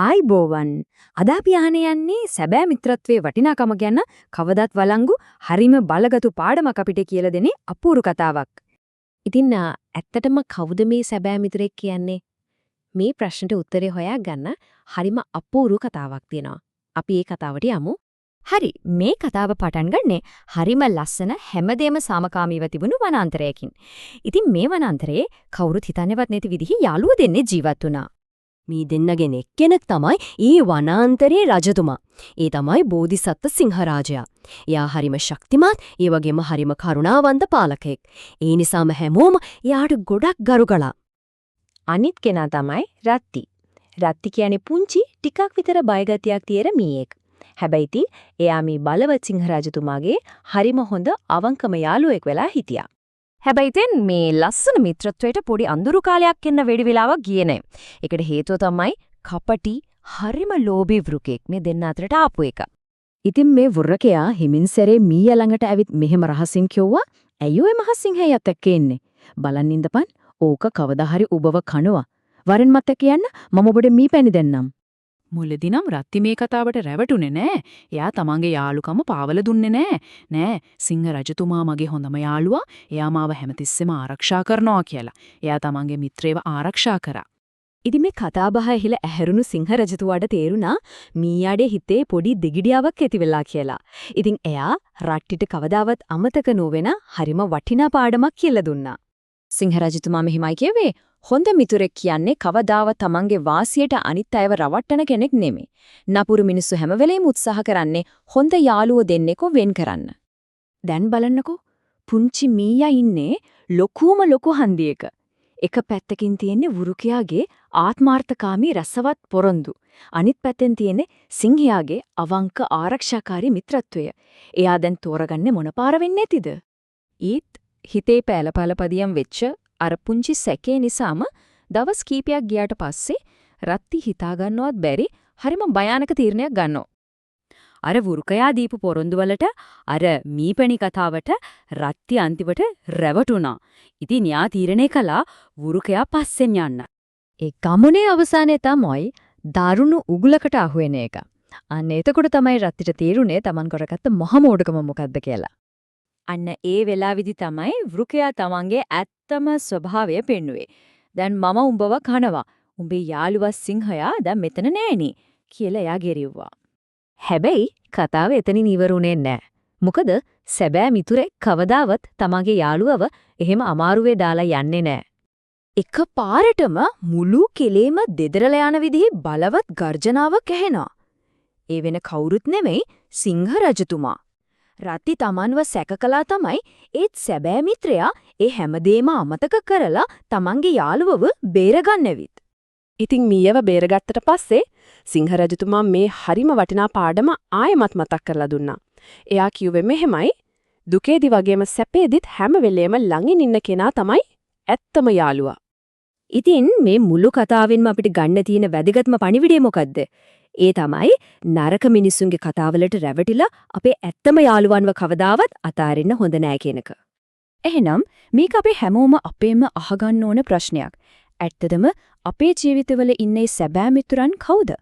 ආයිබෝවන් අද අපි අහන්නේ යන්නේ සැබෑ මිත්‍රත්වයේ වටිනාකම ගැන කවදාත් වළංගු හරිම බලගතු පාඩමක් අපිට කියලා දෙන්නේ අපූර්ව කතාවක්. ඉතින් ඇත්තටම කවුද මේ සැබෑ මිතුරෙක් කියන්නේ? මේ ප්‍රශ්නට උත්තරේ හොයාගන්න හරිම අපූර්ව කතාවක් තියෙනවා. අපි ඒ කතාවට යමු. හරි මේ කතාව පටන් ගන්නේ හරිම ලස්සන හැමදේම සාමකාමීව තිබුණු වනාන්තරයකින්. ඉතින් මේ වනාන්තරයේ කවුරුත් හිතන්නේවත් නැති විදිහේ යාළුවෝ දෙන්නේ ජීවත් වුණා. මේ දෙන්නගෙන් එක්කෙනෙක් තමයි ඊ වනාන්තරයේ රජතුමා. ඒ තමයි බෝධිසත්ව සිංහරාජයා. එයා හරිම ශක්තිමත්, ඒ වගේම හරිම කරුණාවන්ත පාලකෙක්. ඒ නිසාම හැමෝම එයාට ගොඩක් ගරු කළා. අනිත් කෙනා තමයි රත්ති. රත්ති කියන්නේ පුංචි ටිකක් විතර බයගතියක් තියෙන මීයෙක්. හැබැයි ඉතින් එයා මේ බලවත් සිංහරාජතුමාගේ හරිම හොඳ අවංකම යාළුවෙක් වෙලා හිටියා. හැබැයි ඉතින් මේ ලස්සන මිත්‍රත්වයට පොඩි අඳුරු කාලයක් එන්න වෙඩි වෙලාවක් ගියේ නෑ. ඒකට හේතුව තමයි කපටි හරිම ලෝභී වෘකෙක් මේ දෙන්න අතරට ආපු එක. ඉතින් මේ වෘකයා හිමින් සැරේ මීයා ළඟට ඇවිත් මෙහෙම රහසින් කිව්වා ඇයි ඔය මහ සිංහයාත් එක්ක එන්නේ? බලන් ඉඳපන් ඕක කවදා හරි ඔබව කනවා. වරෙන් මත කියන්න මම ඔබට මී පැණි දෙන්නම්. මුලදී නම් රත්ති මේ කතාවට රැවටුනේ නෑ. එයා තමන්ගේ යාළුකම පාවල දුන්නේ නෑ. නෑ සිංහ රජතුමා මගේ හොඳම යාළුවා. එයා මාව හැමතිස්සෙම ආරක්ෂා කරනවා කියලා. එයා තමන්ගේ මිත්‍රයව ආරක්ෂා කරා. ඉතින් මේ කතාබහ ඇහිලා ඇහැරුණු සිංහ රජතුමාට තේරුණා මීයාගේ හිතේ පොඩි දෙගිඩියාවක් ඇති වෙලා කියලා. ඉතින් එයා රට්ටිට කවදාවත් අමතක නොවෙන හරිම වටිනා පාඩමක් කියලා දුන්නා. සිංහ රජතුමා මෙහිමයි කියවේ හොඳ මිතුරෙක් කියන්නේ කවදාවත් තමන්ගේ වාසියට අනිත් අයව රවට්ටන කෙනෙක් නෙමෙයි. නපුරු මිනිස්සු හැම වෙලේම උත්සාහ කරන්නේ හොඳ යාළුවෝ දෙන්නෙක්ව වෙන් කරන්න. දැන් බලන්නකෝ පුංචි මීයා ඉන්නේ ලොකු හන්දියක. එක පැත්තකින් තියෙන්නේ වෘකයාගේ ආත්මාර්ථකාමී රසවත් පොරොන්දු. අනිත් පැත්තෙන් තියෙන්නේ සිංහයාගේ අවංක ආරක්ෂාකාරී මිත්‍රත්වය. එයා දැන් තෝරගන්නේ මොන පාර වෙන්නේ නැතිද? ඊත් හිතේ පෑලපලපදියම් වෙච්ච අර පුංචි සැකේ නිසාම දවස් කීපයක් ගියාට පස්සේ රත්ති හිතා ගන්නවත් බැරි හරිම භයානක තීරණයක් ගන්නවා. අර වෘකයා දීපු පොරොන්දු වලට අර මීපැණි කතාවට රත්ති අන්තිමට රැවටුණා. ඉතින් යා තීරණය කළා වෘකයා පස්සෙන් යන්න. ඒ ගමනේ අවසානයේ තමයි දරුණු උගුලකට අහු වෙන එක. අන්න එතකොට තමයි රත්තිට තීරුණේ Taman කරගත්ත මහ මෝඩකම මොකද්ද කියලා. අන්න ඒ වෙලාවේදී තමයි වෘකයා තමන්ගේ ඇත්තම ස්වභාවය පෙන්නුවේ. දැන් මම උඹව කනවා. උඹේ යාළුවා සිංහයා දැන් මෙතන නෑනේ කියලා එයා ගෙරිව්වා. හැබැයි කතාව එතනින් ඉවරුනේ නෑ. මොකද සැබෑ මිතුරෙක් කවදාවත් තමන්ගේ යාළුවව එහෙම අමාරුවේ දාලා යන්නේ නෑ. එක පාරටම මුළු කෙලෙම දෙදරලා යන විදිහේ බලවත් ගර්ජනාවක් ඇහෙනවා. ඒ වෙන කවුරුත් නෙමෙයි සිංහ රජතුමා. රත්ති තමන්ව සැක කළා තමයි ඒත් සැබෑ මිත්‍රයා ඒ හැමදේම අමතක කරලා තමන්ගේ යාළුවව බේරගන්නෙවිත්. ඉතින් මීයව බේරගත්තට පස්සේ සිංහ රජතුමා මේ හරිම වටිනා පාඩම ආයෙමත් මතක් කරලා දුන්නා. එයා කිව්වේ මෙහෙමයි දුකේදී වගේම සැපේදීත් හැම වෙලේම ළඟින් ඉන්න කෙනා තමයි ඇත්තම යාළුවා. ඉතින් මේ මුළු කතාවෙන්ම අපිට ගන්න තියෙන වැදගත්ම පණිවිඩය මොකද්ද? ඒ තමයි නරක මිනිසුන්ගේ කතාවලට රැවටිලා අපේ ඇත්තම යාළුවන්ව කවදාවත් අතාරින්න හොඳ නෑ කියන එක. එහෙනම් මේක අපි හැමෝම අපේම අහගන්න ඕන ප්‍රශ්නයක්. ඇත්තටම අපේ ජීවිතවල ඉන්නේ සැබෑ මිතුරන් කවුද?